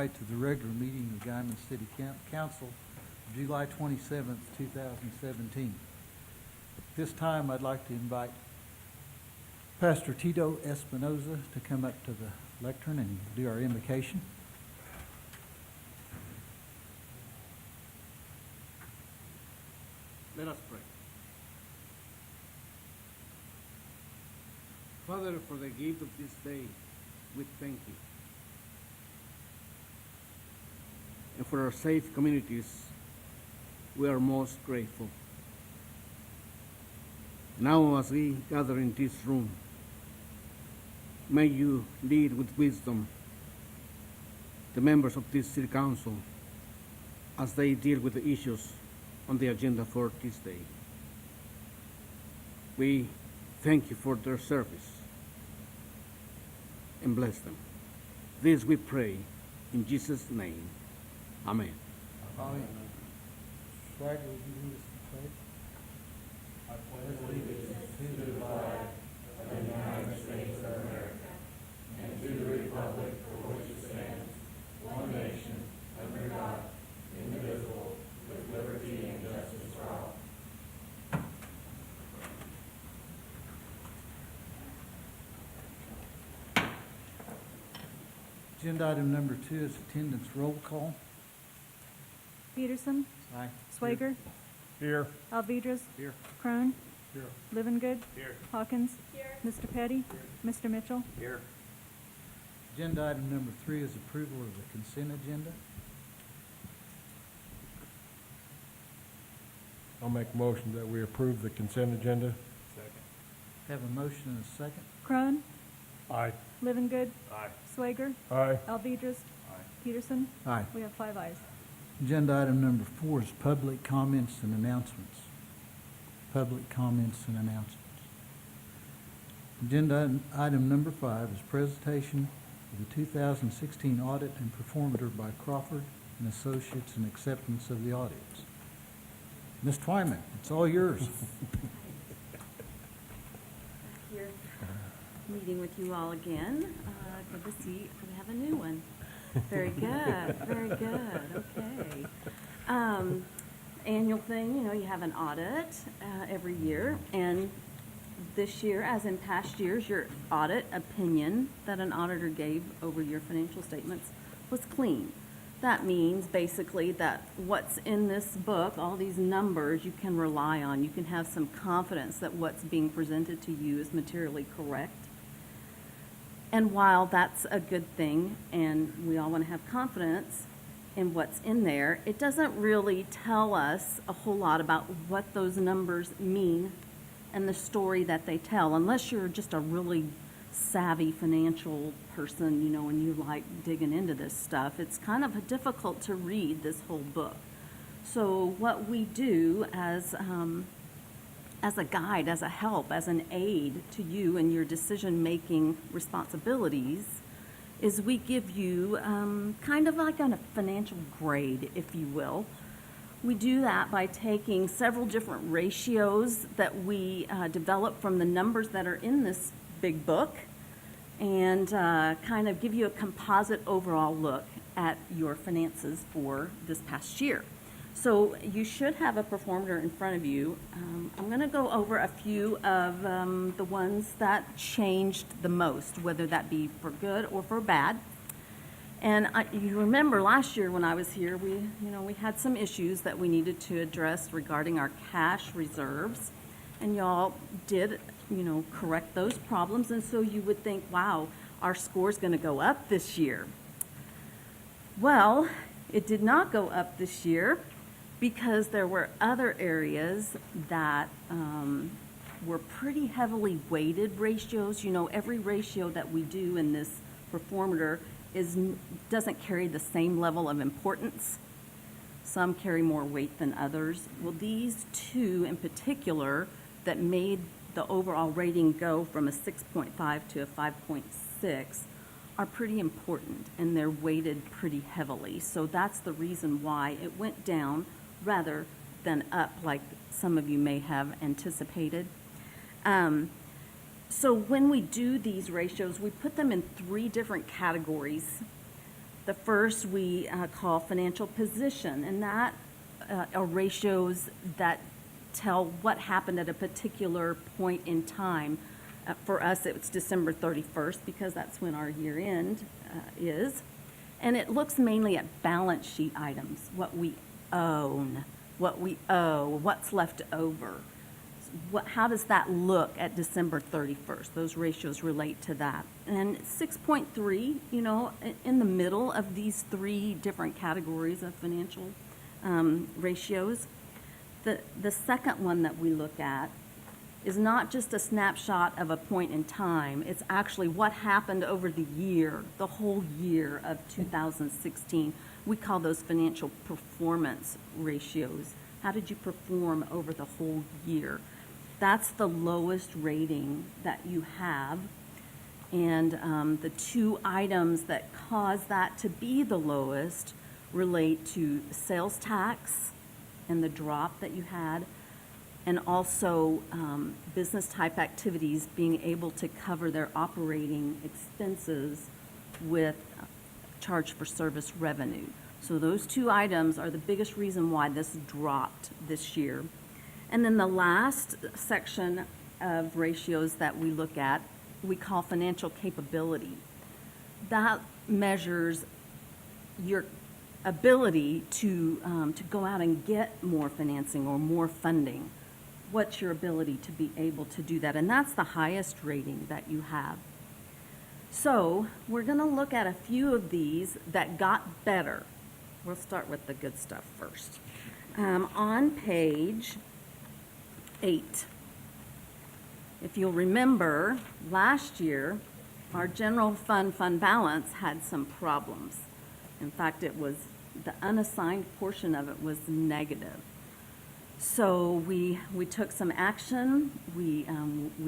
PTCI to the regular meeting of the Guymon City Council, July 27th, 2017. At this time, I'd like to invite Pastor Tito Espinoza to come up to the lectern and do our invocation. Let us pray. Father, for the gift of this day, we thank you. And for our safe communities, we are most grateful. Now, as we gather in this room, may you lead with wisdom the members of this city council as they deal with the issues on the agenda for this day. We thank you for their service and bless them. This we pray in Jesus' name. Amen. Amen. Swagger, would you lead us in prayer? I pledge allegiance to the flag of the United States of America and to the republic for which it stands, one nation, under God, indivisible, with liberty and justice for all. Agenda item number 2 is attendance roll call. Peterson, Aye. Swager, Here. Alvidrez, Here. Crone, Here. Livengood, Here. Hawkins, Mr. Petty, Mr. Mitchell. Here. Agenda item number 3 is approval of the consent agenda. I'll make a motion that we approve the consent agenda. Second. Have a motion and a second. Crone, Aye. Livengood, Aye. Swager, Aye. Alvidrez, Aye. Peterson. Aye. We have 5 ayes. Agenda item number 4 is public comments and announcements. Public comments and announcements. Agenda item number 5 is presentation of the 2016 audit and performative by Crawford and Associates and acceptance of the audits. Ms. Twyman, it's all yours. Here, meeting with you all again. Good to see we have a new one. Very good, very good. Okay. Annual thing, you have an audit every year, and this year, as in past years, your audit opinion that an auditor gave over your financial statements was clean. That means basically that what's in this book, all these numbers, you can rely on. You can have some confidence that what's being presented to you is materially correct. And while that's a good thing, and we all want to have confidence in what's in there, it doesn't really tell us a whole lot about what those numbers mean and the story that they tell, unless you're just a really savvy financial person, and you like digging into this stuff. It's kind of difficult to read this whole book. So what we do as a guide, as a help, as an aid to you in your decision-making responsibilities, is we give you kind of like a financial grade, if you will. We do that by taking several different ratios that we develop from the numbers that are in this big book and kind of give you a composite overall look at your finances for this past year. So you should have a performer in front of you. I'm going to go over a few of the ones that changed the most, whether that be for good or for bad. And you remember last year when I was here, we had some issues that we needed to address regarding our cash reserves, and y'all did, correct those problems. And so you would think, wow, our score's going to go up this year. Well, it did not go up this year because there were other areas that were pretty heavily weighted ratios. Every ratio that we do in this performator doesn't carry the same level of importance. Some carry more weight than others. Well, these two in particular that made the overall rating go from a 6.5 to a 5.6 are pretty important, and they're weighted pretty heavily. So that's the reason why it went down rather than up like some of you may have anticipated. So when we do these ratios, we put them in 3 different categories. The first we call financial position, and that are ratios that tell what happened at a particular point in time. For us, it's December 31st because that's when our year end is. And it looks mainly at balance sheet items, what we own, what we owe, what's left over. How does that look at December 31st? Those ratios relate to that. And 6.3, you know, in the middle of these three different categories of financial ratios. The second one that we look at is not just a snapshot of a point in time. It's actually what happened over the year, the whole year of 2016. We call those financial performance ratios. How did you perform over the whole year? That's the lowest rating that you have. And the two items that cause that to be the lowest relate to sales tax and the drop that you had, and also business type activities being able to cover their operating expenses with charge for service revenue. So those two items are the biggest reason why this dropped this year. And then the last section of ratios that we look at, we call financial capability. That measures your ability to go out and get more financing or more funding. What's your ability to be able to do that? And that's the highest rating that you have. So we're going to look at a few of these that got better. We'll start with the good stuff first. On page 8, if you'll remember, last year, our general fund balance had some problems. In fact, it was the unassigned portion of it was negative. So we took some action. We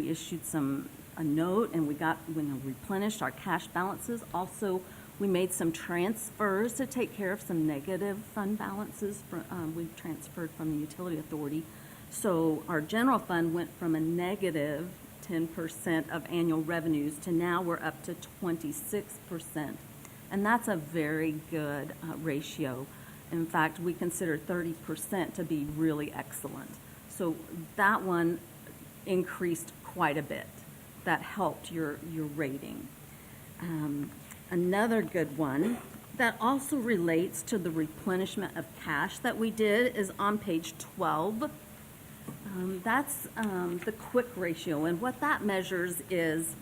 issued a note, and we replenished our cash balances. Also, we made some transfers to take care of some negative fund balances. We transferred from the utility authority. So our general fund went from a negative 10% of annual revenues to now we're up to 26%. And that's a very good ratio. In fact, we consider 30% to be really excellent. So that one increased quite a bit. That helped your rating. Another good one that also relates to the replenishment of cash that we did is on page 12. That's the quick ratio, and what that measures is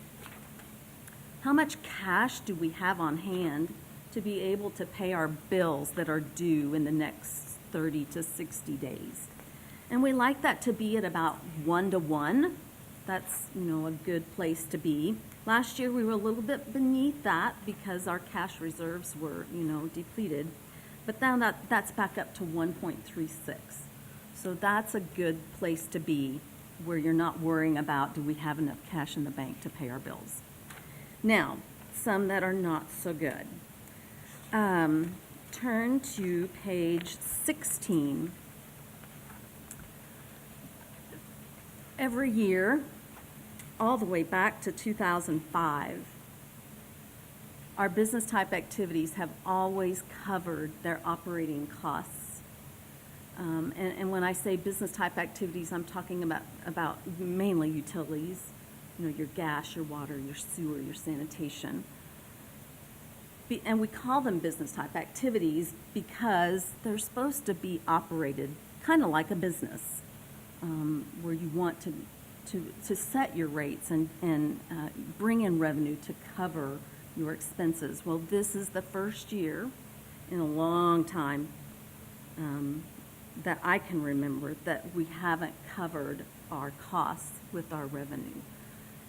how much cash do we have on hand to be able to pay our bills that are due in the next 30 to 60 days. And we like that to be at about 1-to-1. That's, a good place to be. Last year we were a little bit beneath that because our cash reserves were, depleted. But now that's back up to 1.36. So that's a good place to be where you're not worrying about, do we have enough cash in the bank to pay our bills? Now, some that are not so good. Turn to page 16. Every year, all the way back to 2005, our business type activities have always covered their operating costs. And when I say business type activities, I'm talking about mainly utilities, your gas, your water, your sewer, your sanitation. And we call them business type activities because they're supposed to be operated kind of like a business, where you want to set your rates and bring in revenue to cover your expenses. Well, this is the first year in a long time that I can remember that we haven't covered our costs with our revenue.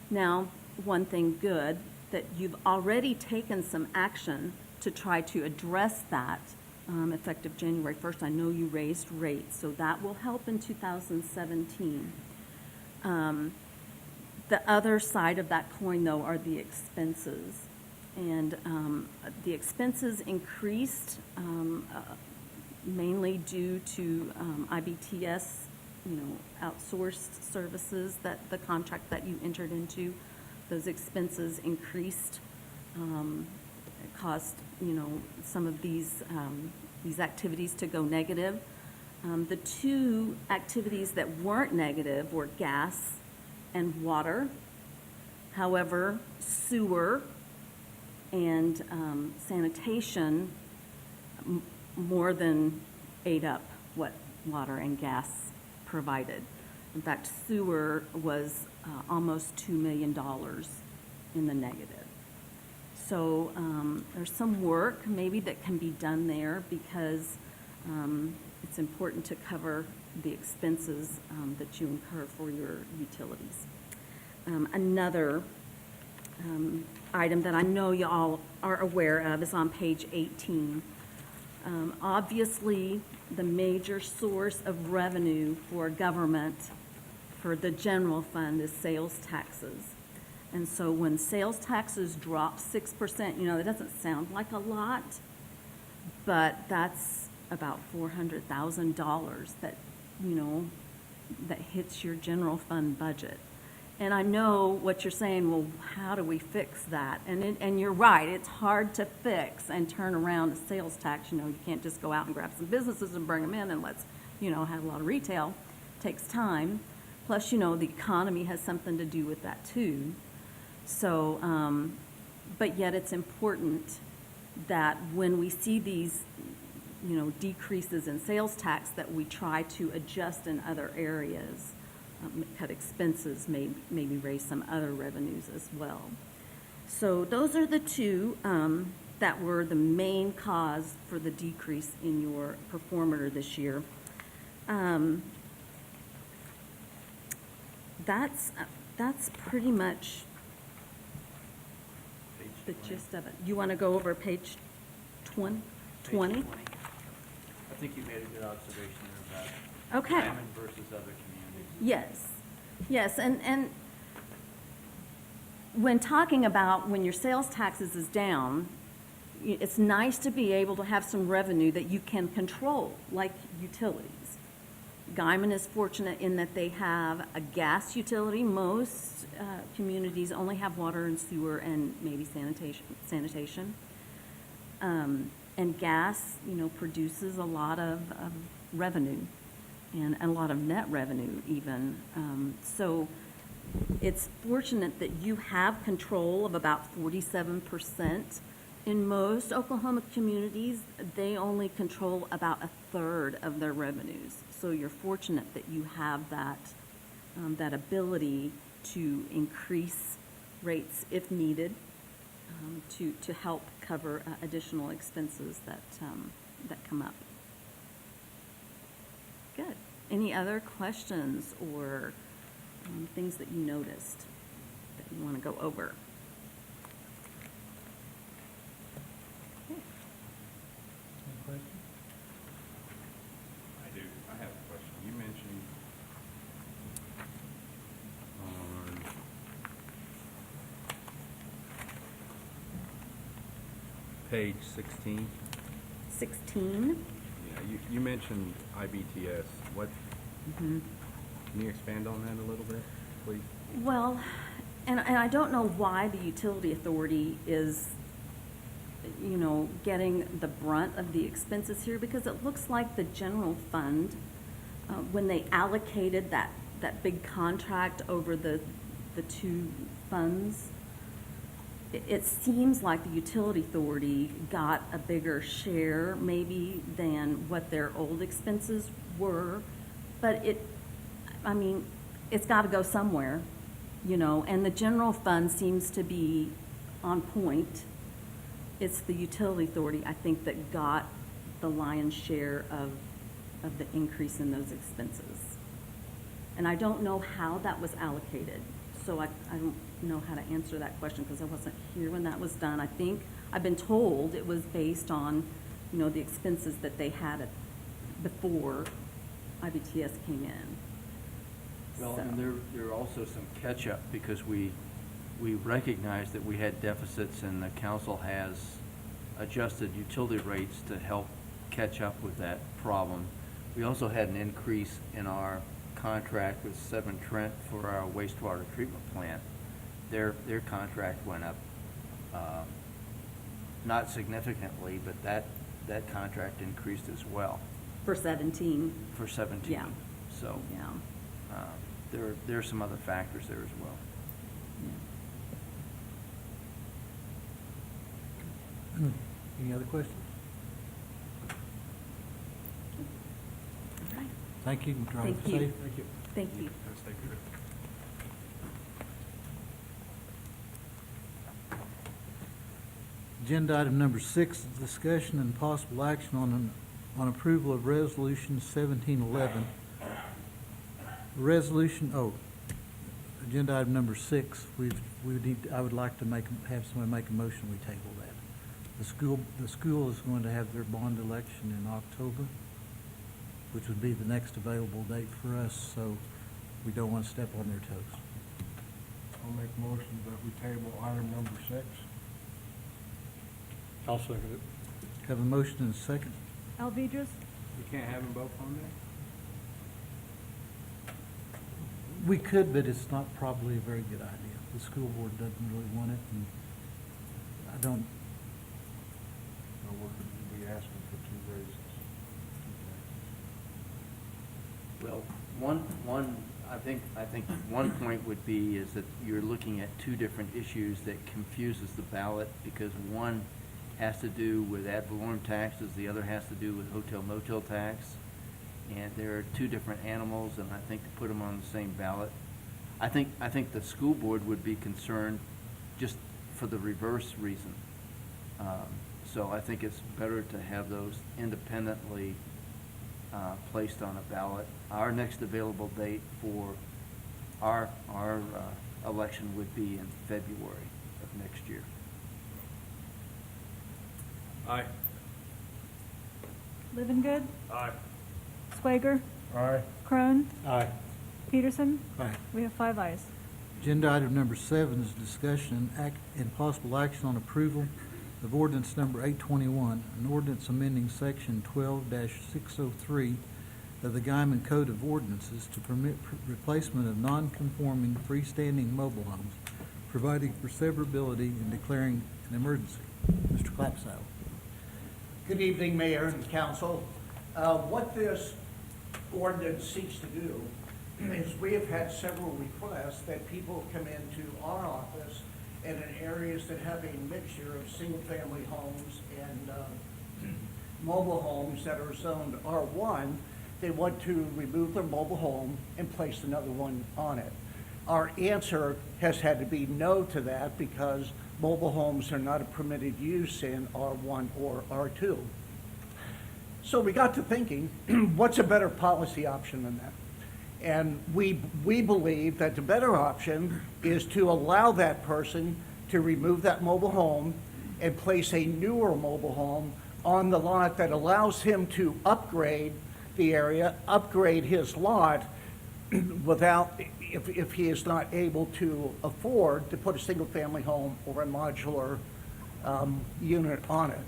Now, one thing good, that you've already taken some action to try to address that effective January 1st. I know you raised rates, so that will help in 2017. The other side of that coin, though, are the expenses. And the expenses increased mainly due to IBTS, outsourced services, that the contract that you entered into, those expenses increased. It caused, some of these activities to go negative. The two activities that weren't negative were gas and water. However, sewer and sanitation more than ate up what water and gas provided. In fact, sewer was almost $2 million in the negative. So there's some work maybe that can be done there because it's important to cover the expenses that you incur for your utilities. Another item that I know you all are aware of is on page 18. Obviously, the major source of revenue for government, for the general fund, is sales taxes. And so when sales taxes drop 6%, that doesn't sound like a lot, but that's about $400,000 that, that hits your general fund budget. And I know what you're saying, well, how do we fix that? And you're right, it's hard to fix and turn around a sales tax. You can't just go out and grab some businesses and bring them in and let's, have a lot of retail. It takes time. Plus, the economy has something to do with that too. So, but yet it's important that when we see these, decreases in sales tax, that we try to adjust in other areas. Cut expenses, maybe raise some other revenues as well. So those are the two that were the main cause for the decrease in your performer this year. That's pretty much the gist of it. You want to go over page 20? Page 20. I think you made a good observation there about Okay. Guymon versus other communities. Yes, and when talking about when your sales taxes is down, it's nice to be able to have some revenue that you can control, like utilities. Guymon is fortunate in that they have a gas utility. Most communities only have water and sewer and maybe sanitation. And gas, produces a lot of revenue. And a lot of net revenue even. So it's fortunate that you have control of about 47%. In most Oklahoma communities, they only control about 1/3 of their revenues. So you're fortunate that you have that ability to increase rates if needed to help cover additional expenses that come up. Good. Any other questions or things that you noticed that you want to go over? Okay. Any questions? I do. I have a question. You mentioned on page 16, 16. you mentioned IBTS. What, Mhm. can you expand on that a little bit, please? Well, and I don't know why the utility authority is, getting the brunt of the expenses here, because it looks like the general fund, when they allocated that big contract over the two funds, it seems like the utility authority got a bigger share maybe than what their old expenses were, but it's got to go somewhere, and the general fund seems to be on point. It's the utility authority, I think, that got the lion's share of the increase in those expenses. And I don't know how that was allocated, so I don't know how to answer that question because I wasn't here when that was done. I think I've been told it was based on, the expenses that they had before IBTS came in. Well, So- and there are also some catch-up because we recognize that we had deficits and the council has adjusted utility rates to help catch up with that problem. We also had an increase in our contract with Severn Trent for our wastewater treatment plant. Their contract went up not significantly, but that contract increased as well For 17, for 17. Yeah. So yeah. there are some other factors there as well. Any other questions? All right. Thank you. Drive Thank you. safe. Thank you. Agenda item number 6 is discussion and possible action on approval of resolution 1711. Agenda item number 6, I would like to have somebody make a motion, we table that. The school is going to have their bond election in October, which would be the next available date for us, so we don't want to step on their toes. I'll make a motion that we table item number 6. I'll second it. Have a motion and a second. Alvedras, You can't have them both on there? We could, but it's not probably a very good idea. The school board doesn't really want it, and I don't, No, we're going to be asking for 2 raises. Well, I think one point would be is that you're looking at 2 different issues that confuses the ballot, because one has to do with ad valorem taxes, the other has to do with hotel motel tax. And there are 2 different animals, and I think to put them on the same ballot, I think the school board would be concerned just for the reverse reason. So I think it's better to have those independently placed on a ballot. Our next available date for our election would be in February of next year. Aye. Livengood, Aye. Swager, Aye. Crone, Aye. Peterson. Aye. We have 5 ayes. Agenda item number 7 is discussion and possible action on approval of ordinance number 821, an ordinance amending section 12-603 of the Guymon Code of Ordinances to permit replacement of non-conforming freestanding mobile homes, providing for severability and declaring an emergency. Mr. Clapsaddle. Good evening, Mayor and Council. What this ordinance seeks to do is we have had several requests that people come into our office and in areas that have a mixture of single-family homes and mobile homes that are zoned R1. They want to remove their mobile home and place another one on it. Our answer has had to be no to that because mobile homes are not a permitted use in R1 or R2. So we got to thinking, what's a better policy option than that? And we believe that the better option is to allow that person to remove that mobile home and place a newer mobile home on the lot that allows him to upgrade the area, upgrade his lot without, if he is not able to afford to put a single-family home or a modular unit on it.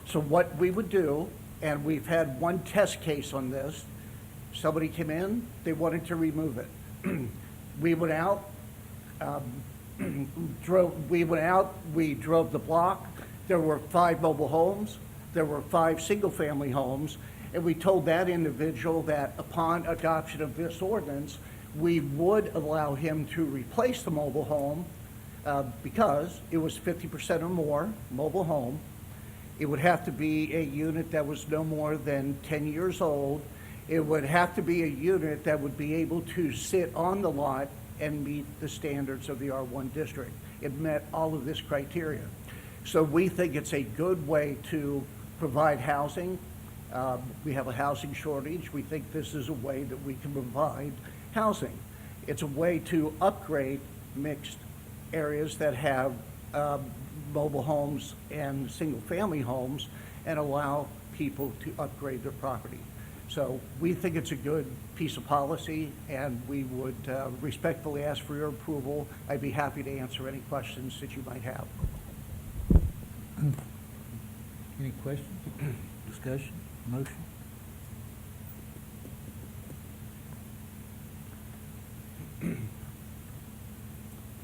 So what we would do, and we've had one test case on this, somebody came in, they wanted to remove it. We went out, we drove the block. There were 5 mobile homes, there were 5 single-family homes, and we told that individual that upon adoption of this ordinance, we would allow him to replace the mobile home because it was 50% or more mobile home. It would have to be a unit that was no more than 10 years old. It would have to be a unit that would be able to sit on the lot and meet the standards of the R1 district. It met all of this criteria. So we think it's a good way to provide housing. We have a housing shortage. We think this is a way that we can provide housing. It's a way to upgrade mixed areas that have mobile homes and single-family homes and allow people to upgrade their property. So we think it's a good piece of policy, and we would respectfully ask for your approval. I'd be happy to answer any questions that you might have. Any questions, discussion, motion?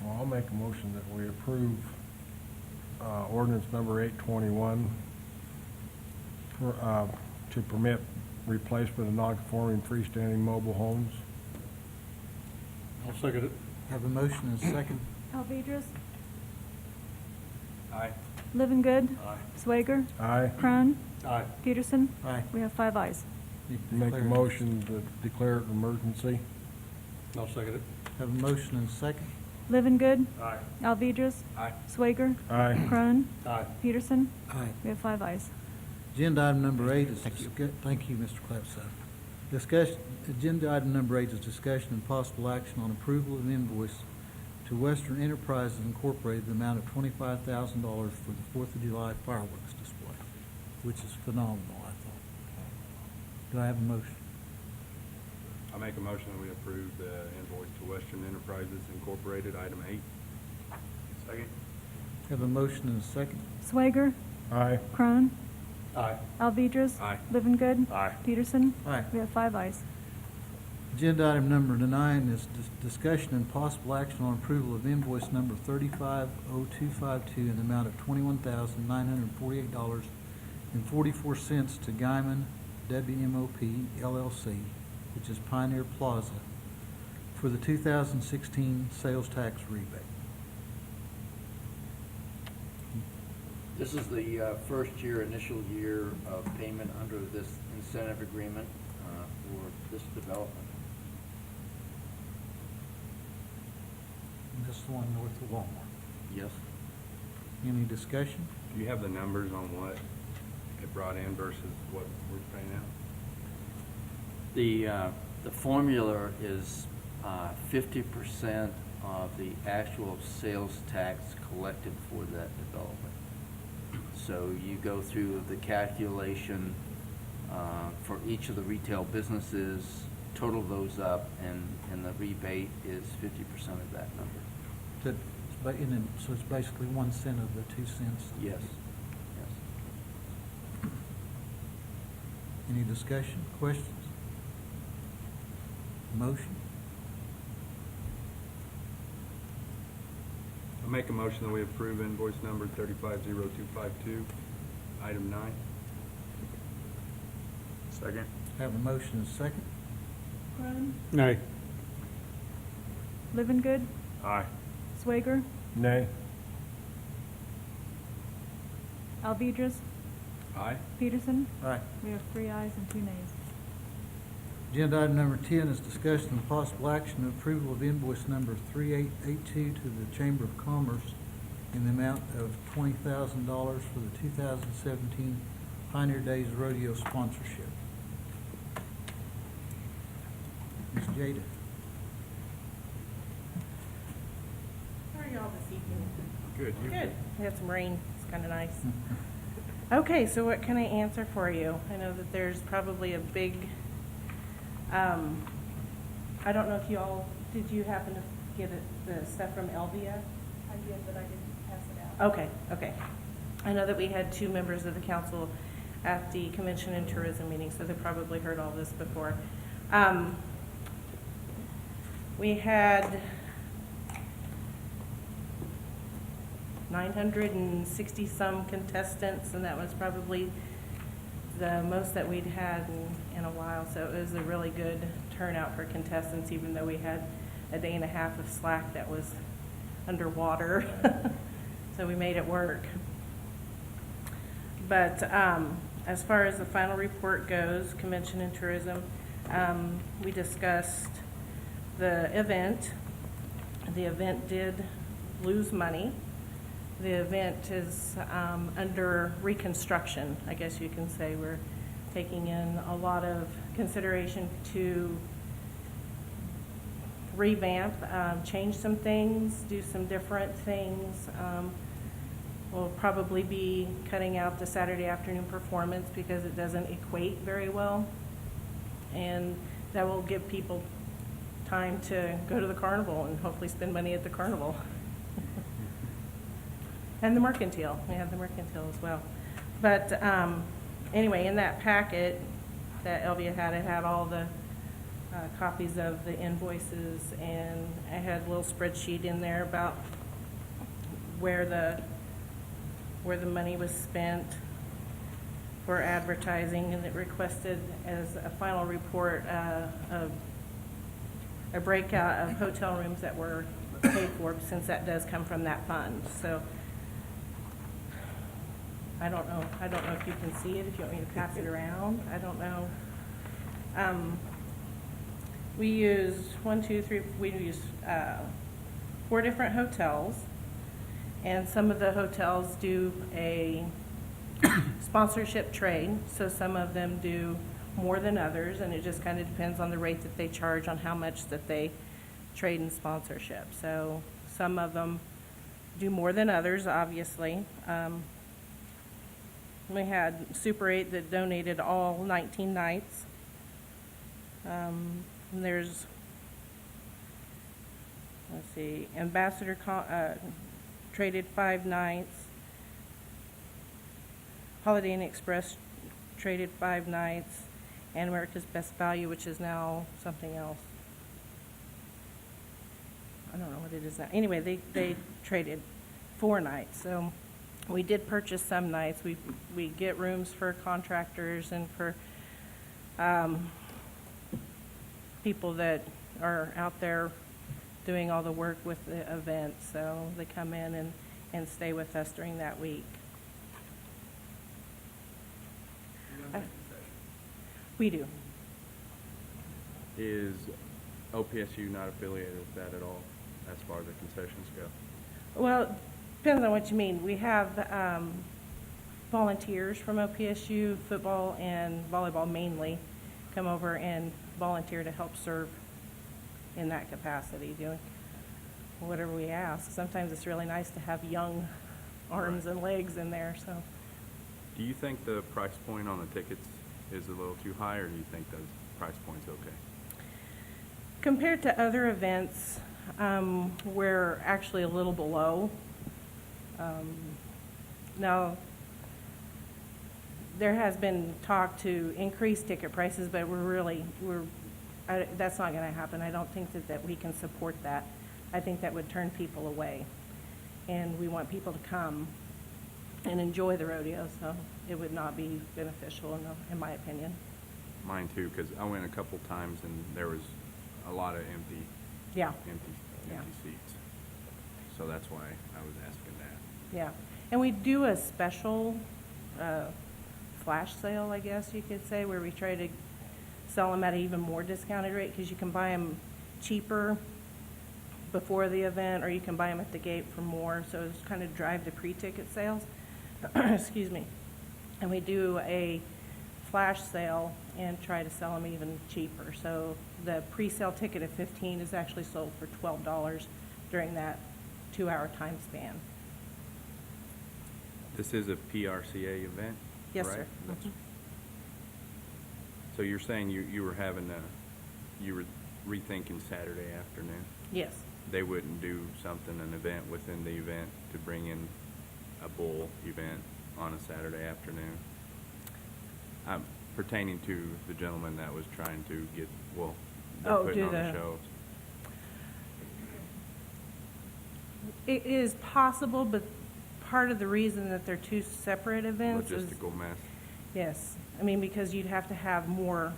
Well, I'll make a motion that we approve ordinance number 821 to permit replacement of non-conforming freestanding mobile homes. I'll second it. Have a motion and a second. Alvedras, Aye. Living Good, Aye. Swager, Aye. Crone, Aye. Peterson. Aye. We have 5 ayes. Need to Make a declare it. motion to declare it an emergency. I'll second it. Have a motion and a second. Living Good, Aye. Alvedras, Aye. Swager, Aye. Crone, Aye. Peterson. Aye. We have 5 ayes. Agenda item number 8 is, thank you, Mr. Clapside. Agenda item number 8 is discussion and possible action on approval of invoice to Western Enterprises Incorporated, the amount of $25,000 for the 4th of July fireworks display, which is phenomenal, I thought. Do I have a motion? I make a motion that we approve the invoice to Western Enterprises Incorporated, item 8. Second. Have a motion and a second. Swager, Aye. Crone, Aye. Alvedras. Aye. Living Good. Aye. Peterson. Aye. We have 5 ayes. Agenda item number 9 is discussion and possible action on approval of invoice number 350252 in the amount of $21,948.44 to Guymon WMOP LLC, which is Pioneer Plaza, for the 2016 sales tax rebate. This is the first year, initial year of payment under this incentive agreement for this development. And this is the one north of Walmart. Yes. Any discussion? Do you have the numbers on what it brought in versus what we're paying out? The formula is 50% of the actual sales tax collected for that development. So you go through the calculation for each of the retail businesses, total those up, and the rebate is 50% of that number. So it's basically 1 cent of the 2 cents? Yes. Yes. Any discussion, questions? Motion? I make a motion that we approve invoice number 350252, item 9. Second. Have a motion and a second. Crone, Aye. Living Good, Aye. Swager, Nay. Alvedras, Aye. Peterson. Aye. We have 3 ayes and 2 nays. Agenda item number 10 is discussion and possible action of approval of invoice number 3882 to the Chamber of Commerce in the amount of $20,000 for the 2017 Pioneer Days Rodeo sponsorship. Ms. Jada. How are y'all this evening? Good. You Good. We had some rain. It's kind of nice. Okay, so what can I answer for you? I know that there's probably a big, I don't know if you all, did you happen to get the stuff from Elvia? I did, but I didn't pass it out. Okay, okay. I know that we had 2 members of the council at the Convention and Tourism meeting, so they probably heard all this before. We had 960-some contestants, and that was probably the most that we'd had in a while. So it was a really good turnout for contestants, even though we had a day and a half of slack that was underwater. So we made it work. But as far as the final report goes, Convention and Tourism, we discussed the event. The event did lose money. The event is under reconstruction, I guess you can say. We're taking in a lot of consideration to revamp, change some things, do some different things. We'll probably be cutting out the Saturday afternoon performance because it doesn't equate very well. And that will give people time to go to the carnival and hopefully spend money at the carnival. And the mercantile, we have the mercantile as well. But anyway, in that packet that Elvia had, it had all the copies of the invoices, and I had a little spreadsheet in there about where the where the money was spent for advertising, and it requested as a final report, a breakout of hotel rooms that were paid for, since that does come from that fund. So I don't know if you can see it, if you want me to pass it around, I don't know. We used we used 4 different hotels, and some of the hotels do a sponsorship trade, so some of them do more than others, and it just kind of depends on the rate that they charge on how much that they trade in sponsorship. So some of them do more than others, obviously. We had Super 8 that donated all 19 nights. And there's, let's see, Ambassador traded 5 nights. Holiday Inn Express traded 5 nights, and America's Best Value, which is now something else. I don't know what it is now. Anyway, they traded 4 nights. So we did purchase some nights. We get rooms for contractors and for people that are out there doing all the work with the event. So they come in and stay with us during that week. We do. Is OPSU not affiliated with that at all, as far as the concessions go? Well, depends on what you mean. We have volunteers from OPSU, football and volleyball mainly, come over and volunteer to help serve in that capacity, doing whatever we ask. Sometimes it's really nice to have young arms and legs in there, so. Do you think the price point on the tickets is a little too high, or do you think the price point's okay? Compared to other events, we're actually a little below. Now, there has been talk to increase ticket prices, but that's not going to happen. I don't think that we can support that. I think that would turn people away. And we want people to come and enjoy the rodeo, so it would not be beneficial, in my opinion. Mine too, because I went a couple times and there was a lot of empty seats. So that's why I was asking that. Yeah, and we do a special flash sale, I guess you could say, where we try to sell them at an even more discounted rate, because you can buy them cheaper before the event, or you can buy them at the gate for more, so it's kind of drive the pre-ticket sales. Excuse me. And we do a flash sale and try to sell them even cheaper. So the pre-sale ticket of $15 is actually sold for $12 during that 2-hour time span. This is a PRCA event, Yes, right? sir. That's- So you're saying you were you were rethinking Saturday afternoon? Yes. They wouldn't do an event within the event to bring in a bull event on a Saturday afternoon? Pertaining to the gentleman that was trying to get, they're putting on the shows. It is possible, but part of the reason that they're 2 separate events is... Logistical mess. Yes. I mean, because you'd have to have more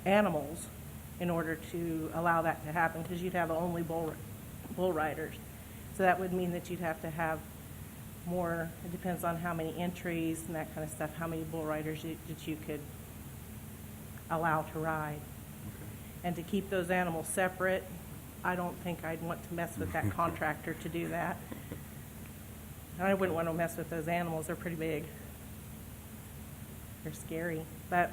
animals in order to allow that to happen, because you'd have only bull riders. So that would mean that you'd have to have more, it depends on how many entries and that kind of stuff, how many bull riders that you could allow to ride. Okay. And to keep those animals separate, I don't think I'd want to mess with that contractor to do that. And I wouldn't want to mess with those animals, they're pretty big. They're scary, but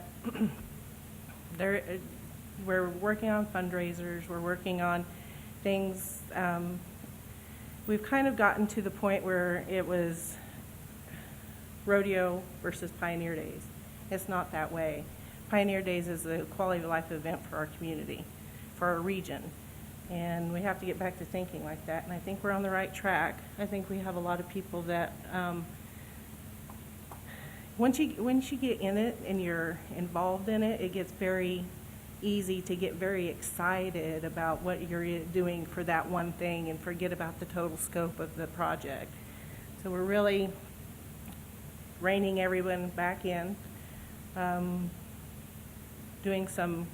we're working on fundraisers, we're working on things. We've kind of gotten to the point where it was rodeo versus Pioneer Days. It's not that way. Pioneer Days is a quality of life event for our community, for our region. And we have to get back to thinking like that, and I think we're on the right track. I think we have a lot of people that, once you get in it and you're involved in it, it gets very easy to get very excited about what you're doing for that one thing and forget about the total scope of the project. So we're really reining everyone back in, doing some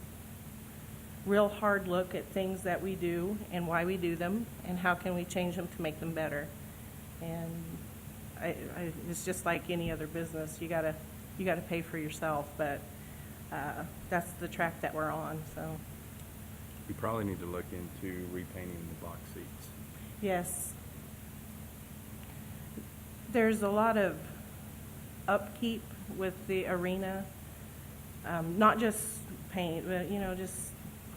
real hard look at things that we do and why we do them and how can we change them to make them better. And it's just like any other business. You gotta pay for yourself, but that's the track that we're on. So We probably need to look into repainting the box seats. yes, there's a lot of upkeep with the arena, not just paint, but just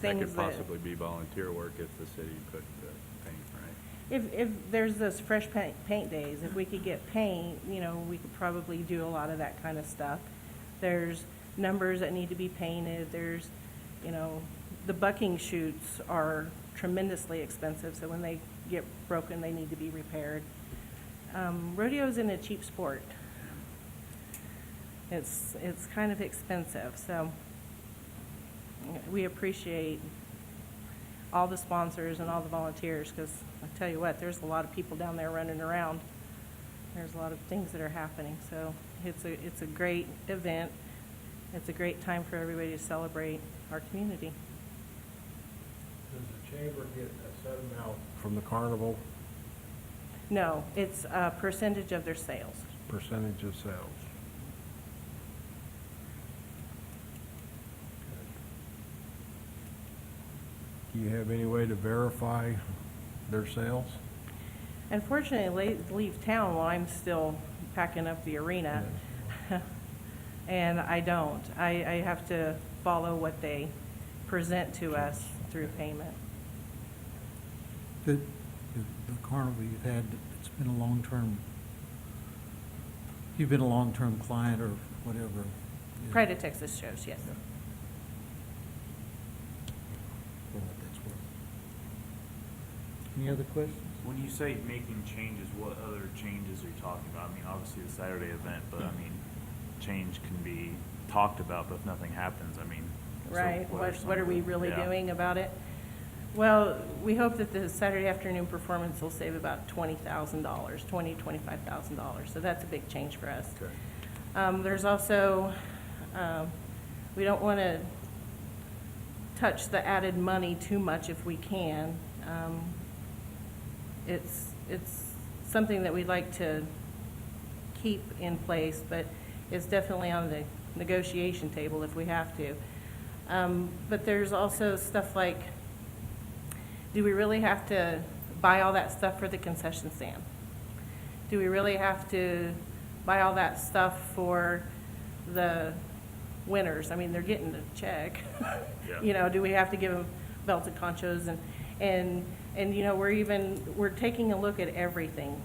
That things could possibly be volunteer work if the city put the paint, right? If there's those fresh paint days, if we could get paint, we could probably do a lot of that kind of stuff. There's numbers that need to be painted. There's, the bucking chutes are tremendously expensive, so when they get broken, they need to be repaired. Rodeo isn't a cheap sport. It's kind of expensive, so we appreciate all the sponsors and all the volunteers, because I tell you what, there's a lot of people down there running around. There's a lot of things that are happening, so it's a great event. It's a great time for everybody to celebrate our community. Does the chamber get a set amount from the carnival, No, it's a percentage of their sales. percentage of sales? Do you have any way to verify their sales? Unfortunately, they leave town while I'm still packing up the arena, and I don't. I have to follow what they present to us through payment. The carnival you've had, it's been a long-term, you've been a long-term client or whatever. Pride of Texas shows, yes. For what that's worth. Any other questions? When you say making changes, what other changes are you talking about? I mean, obviously the Saturday event, but I mean, change can be talked about, but if nothing happens, I mean. so Right, what are we really yeah. doing about it? Well, we hope that the Saturday afternoon performance will save about $20,000, $25,000, so that's a big change for us. Okay. There's also, we don't want to touch the added money too much if we can. It's something that we'd like to keep in place, but it's definitely on the negotiation table if we have to. But there's also stuff like, do we really have to buy all that stuff for the concession stand? Do we really have to buy all that stuff for the winners? I mean, they're getting the check. Yeah. Do we have to give them belted conchos and we're taking a look at everything,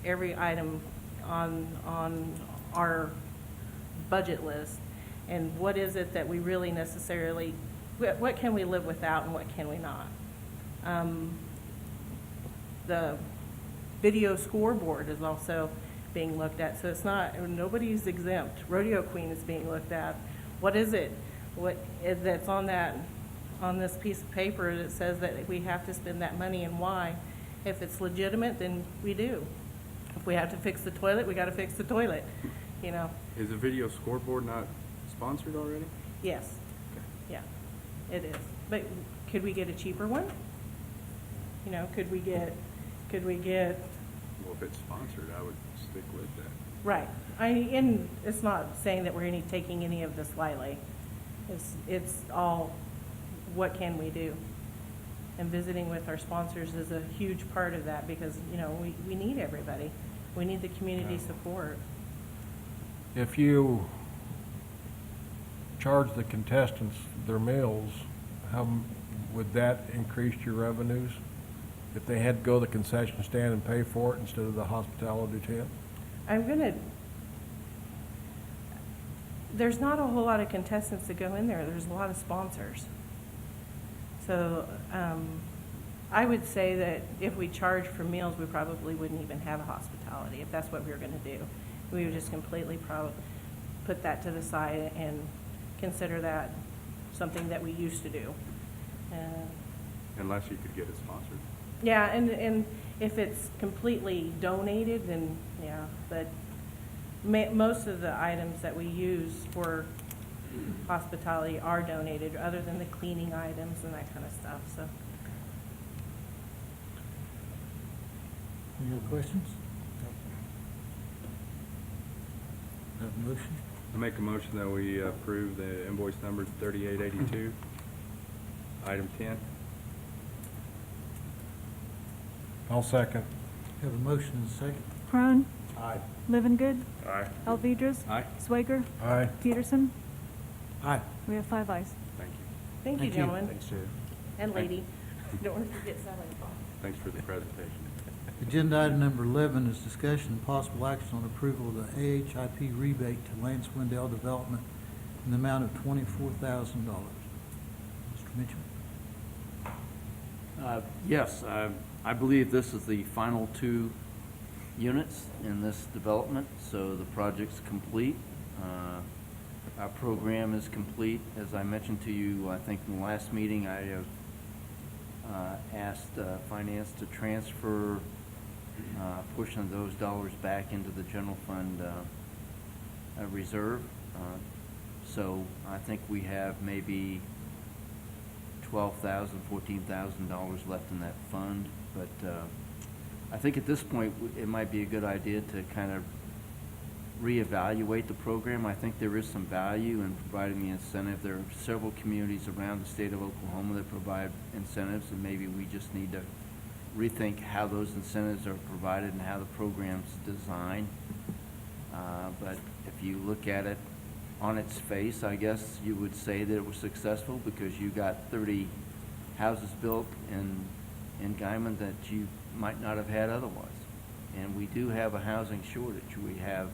every item on our budget list, and what is it that we really necessarily, what can we live without and what can we not? The video scoreboard is also being looked at, so it's not, nobody's exempt. Rodeo Queen is being looked at. What is it? What that's on this piece of paper that says that we have to spend that money and why? If it's legitimate, then we do. If we have to fix the toilet, we got to fix the toilet. Is the video scoreboard not sponsored already? Yes. Yeah, it is. But could we get a cheaper one? Could we get, Well, if it's sponsored, I would stick with that. right. And it's not saying that we're taking any of this lightly. It's all, what can we do? And visiting with our sponsors is a huge part of that because, we need everybody. We need the community support. If you charge the contestants their meals, how would that increase your revenues? If they had to go to the concession stand and pay for it instead of the hospitality tent? There's not a whole lot of contestants that go in there. There's a lot of sponsors. So I would say that if we charge for meals, we probably wouldn't even have a hospitality if that's what we were going to do. We would just completely put that to the side and consider that something that we used to do. Unless you could get it sponsored. Yeah, and if it's completely donated, then yeah, but most of the items that we use for hospitality are donated, other than the cleaning items and that kind of stuff, so. Any other questions? Have a motion? I make a motion that we approve the invoice number 3882, item 10. I'll second. Have a motion and a second. Crone, Aye. Living Good, Aye. Alvedras. Aye. Swager, Aye. Peterson. Aye. We have 5 ayes. Thank you. Thank you, Thank you. gentlemen. Thanks, Chair. And lady. Don't want to forget Sally. Thanks for the presentation. Agenda item number 11 is discussion and possible action on approval of the AHIP rebate to Lance Wendell Development in the amount of $24,000. Mr. Mitchell? Yes, I believe this is the final 2 units in this development, so the project's complete. Our program is complete. As I mentioned to you, I think in the last meeting, I have asked Finance to transfer a portion of those dollars back into the general fund reserve. So I think we have maybe $12,000, $14,000 left in that fund. But I think at this point, it might be a good idea to kind of reevaluate the program. I think there is some value in providing the incentive. There are several communities around the state of Oklahoma that provide incentives, and maybe we just need to rethink how those incentives are provided and how the program's designed. But if you look at it on its face, I guess you would say that it was successful because you got 30 houses built in Guymon that you might not have had otherwise. And we do have a housing shortage. We have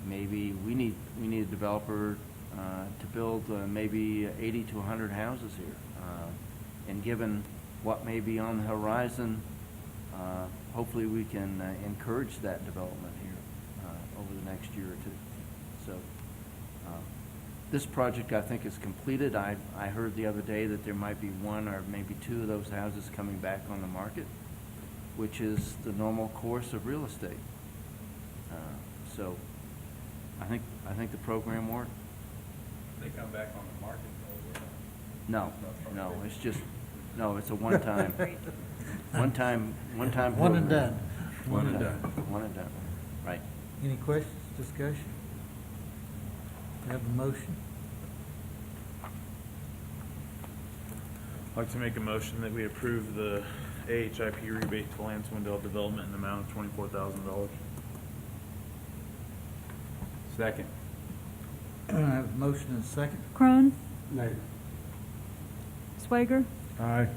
maybe, we need a developer to build maybe 80 to 100 houses here. And given what may be on the horizon, hopefully we can encourage that development here over the next year or two. So this project, I think, is completed. I heard the other day that there might be 1 or maybe 2 of those houses coming back on the market, which is the normal course of real estate. So I think the program worked. They come back on the market, though. No, it's just, no, it's a one-time, one-time One and program. done. One and done. One and done, right. Any questions, discussion? Have a motion? I'd like to make a motion that we approve the AHIP rebate to Lance Wendell Development in the amount of $24,000. Second. I have a motion and a second. Crone, Nay. Swager, Aye.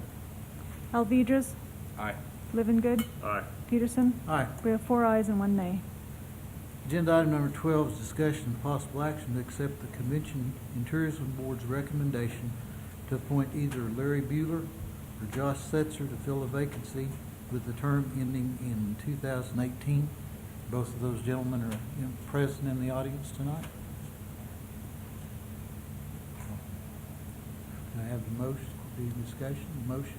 Alvedras, Aye. Living Good, Aye. Peterson. Aye. We have 4 ayes and 1 nay. Agenda item number 12 is discussion and possible action to accept the Convention and Tourism Board's recommendation to appoint either Larry Bueller or Josh Setzer to fill a vacancy with the term ending in 2018. Both of those gentlemen are present in the audience tonight. Can I have the motion, the discussion, the motion?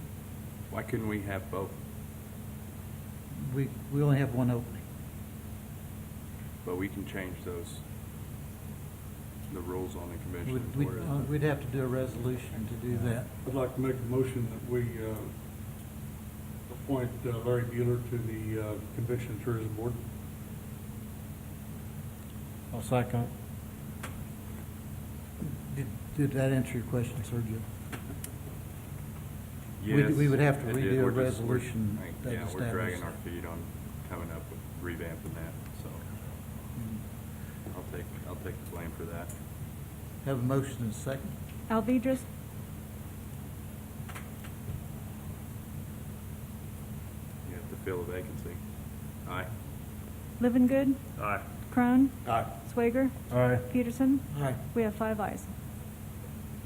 Why couldn't we have both? We only have one opening. But we can change those, the rules on the convention and We'd tourism. we'd have to do a resolution to do that. I'd like to make a motion that we appoint Larry Bueller to the Convention and Tourism Board. I'll second. Did that answer your question, Sergio? Yes, We would have to it did. redo a We're just- resolution that Yeah, we're establishes dragging our that. feet on coming up with revamping that, so I'll take the blame for that. Have a motion and a second. Alvedras, You have to fill a vacancy. Aye. Living Good, Aye. Crone, Aye. Swager, Aye. Peterson. Aye. We have 5 ayes.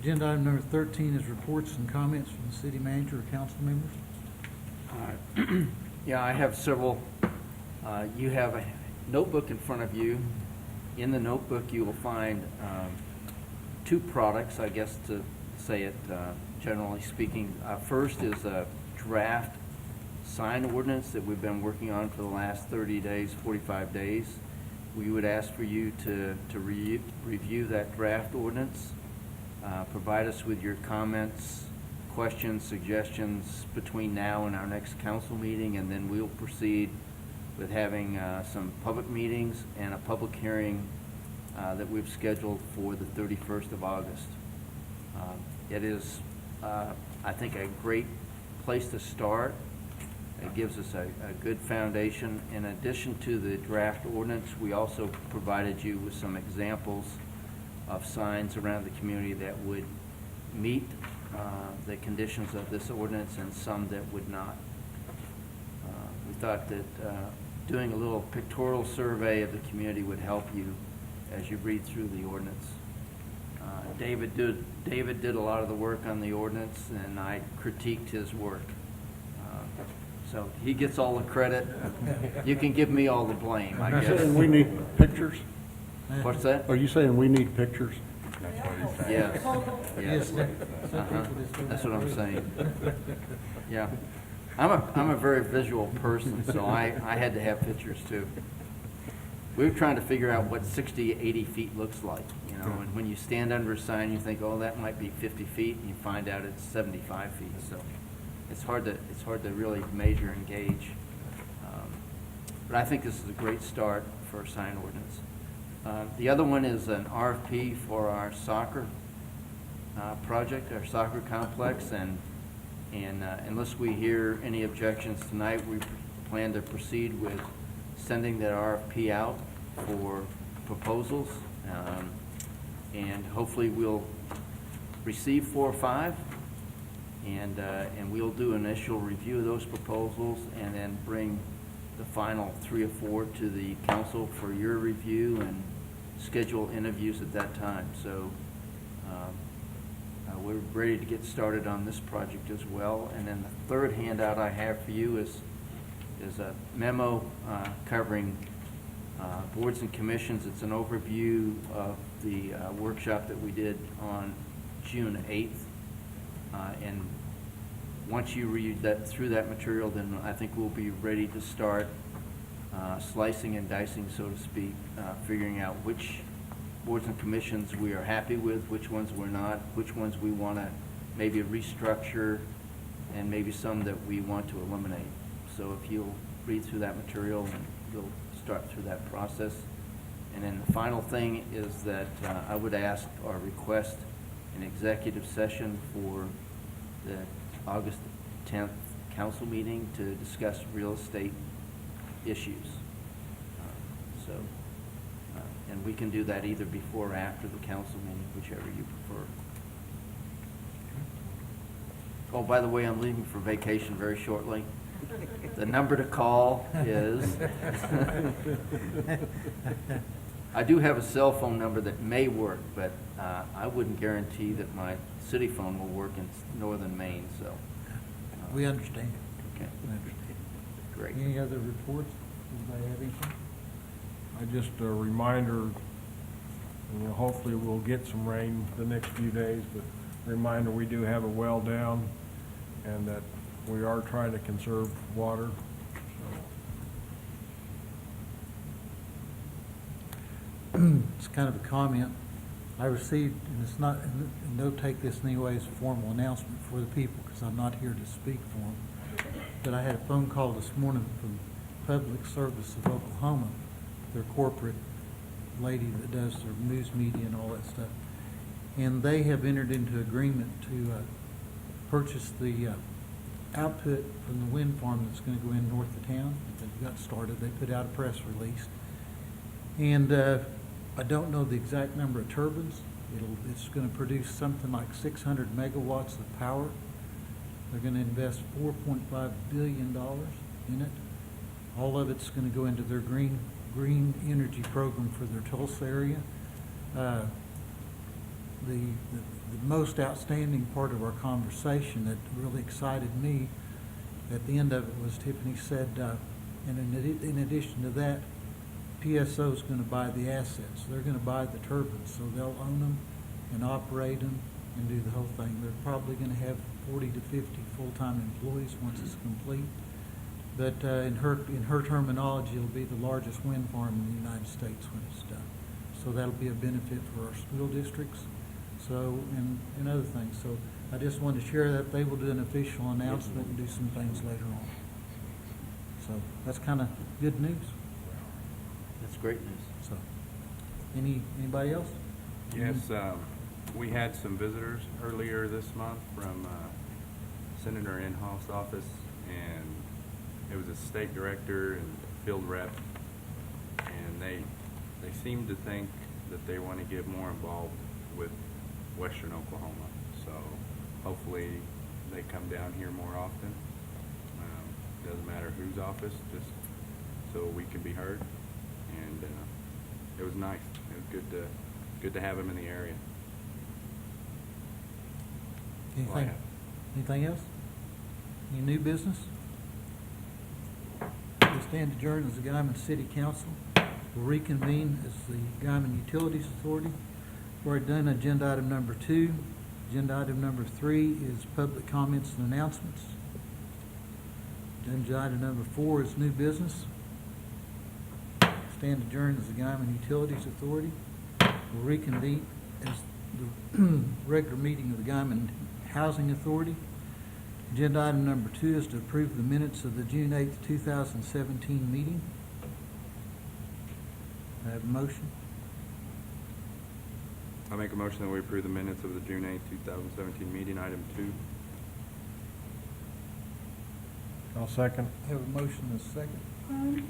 Agenda item number 13 is reports and comments from the city manager or council members. Yeah, I have several. You have a notebook in front of you. In the notebook, you will find 2 products, I guess to say it generally speaking. First is a draft sign ordinance that we've been working on for the last 30 days, 45 days. we would ask for you to review that draft ordinance, provide us with your comments, questions, suggestions between now and our next council meeting, and then we'll proceed with having some public meetings and a public hearing that we've scheduled for the 31st of August. It is, I think, a great place to start. It gives us a good foundation. In addition to the draft ordinance, we also provided you with some examples of signs around the community that would meet the conditions of this ordinance and some that would not. We thought that doing a little pictorial survey of the community would help you as you read through the ordinance. David did a lot of the work on the ordinance, and I critiqued his work. So he gets all the credit. You can give me all the blame, I Are you guess. saying we need pictures? What's that? Are you saying we need pictures? That's what he's saying. Yes, Yes, yes. some people just don't That's what have I'm to saying. Yeah. I'm a very visual person, so I had to have pictures too. We were trying to figure out what 60, 80 feet looks like, you know, and when you stand under a sign, you think, oh, that might be 50 feet, and you find out it's 75 feet, so it's hard to really measure and gauge. But I think this is a great start for a sign ordinance. The other one is an RFP for our soccer project, our soccer complex, and unless we hear any objections tonight, we plan to proceed with sending that RFP out for proposals, and hopefully we'll receive 4 or 5, and we'll do an initial review of those proposals and then bring the final 3 or 4 to the council for your review and schedule interviews at that time. So we're ready to get started on this project as well. And then the third handout I have for you is a memo covering boards and commissions. It's an overview of the workshop that we did on June 8th. And once you read through that material, then I think we'll be ready to start slicing and dicing, so to speak, figuring out which boards and commissions we are happy with, which ones we're not, which ones we want to maybe restructure, and maybe some that we want to eliminate. So if you'll read through that material, and you'll start through that process. And then the final thing is that I would ask or request an executive session for the August 10th council meeting to discuss real estate issues. And we can do that either before or after the council meeting, whichever you prefer. Oh, by the way, I'm leaving for vacation very shortly. The number to call is, I do have a cell phone number that may work, but I wouldn't guarantee that my city phone will work in northern Maine, so. We understand. Okay, We understand. great. Any other reports? Anybody have anything? Just a reminder, hopefully we'll get some rain the next few days, but reminder, we do have a well down and that we are trying to conserve water. It's kind of a comment I received, and it's not, and don't take this in any way as a formal announcement for the people, because I'm not here to speak for them. But I had a phone call this morning from Public Service of Oklahoma, their corporate lady that does their news media and all that stuff. And they have entered into agreement to purchase the output from the wind farm that's going to go in north of town. They've got started. They put out a press release. And I don't know the exact number of turbines. It's going to produce something like 600 megawatts of power. They're going to invest $4.5 billion in it. All of it's going to go into their green energy program for their Tulsa area. The most outstanding part of our conversation that really excited me at the end of it was Tiffany said, and in addition to that, PSO is going to buy the assets. They're going to buy the turbines, so they'll own them and operate them and do the whole thing. They're probably going to have 40 to 50 full-time employees once it's complete. But in her terminology, it'll be the largest wind farm in the United States when it's done. So that'll be a benefit for our school districts, so, and other things. So I just wanted to share that. They will do an official announcement and do some things later on. So that's kind of good news. That's great news. So, anybody else? Yes, we had some visitors earlier this month from Senator Inhofe's office, and it was a state director and field rep, and they seem to think that they want to get more involved with western Oklahoma. So hopefully they come down here more often. Doesn't matter whose office, just so we can be heard. And it was nice. It was good to have him in the area. Anything else? Any new business? We stand adjourned as the Guymon City Council. We'll reconvene as the Guymon Utilities Authority. We've already done agenda item number 2. Agenda item number 3 is public comments and announcements. Agenda item number 4 is new business. Stand adjourned as the Guymon Utilities Authority. We'll reconvene as the regular meeting of the Guymon Housing Authority. Agenda item number 2 is to approve the minutes of the June 8th, 2017 meeting. I have a motion. I make a motion that we approve the minutes of the June 8th, 2017 meeting, item 2. I'll second. I have a motion and a second. Crone,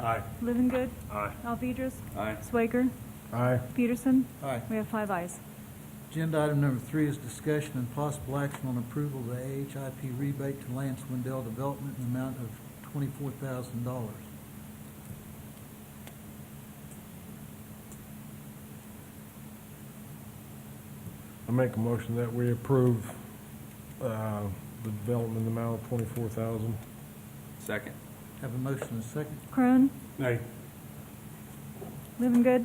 Aye. Livengood, Aye. Alvedras, Aye. Swager, Aye. Peterson. Aye. We have 5 ayes. Agenda item number 3 is discussion and possible action on approval of the AHIP rebate to Lance Wendell Development in the amount of $24,000. I make a motion that we approve the development amount of 24,000. Second. Have a motion and a second. Crone, Aye. Livengood,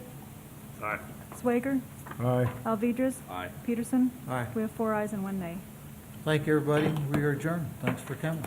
Aye. Swager, Aye. Alvedras, Aye. Peterson. Aye. We have 4 ayes and 1 nay. Thank you, everybody. We are adjourned. Thanks for coming.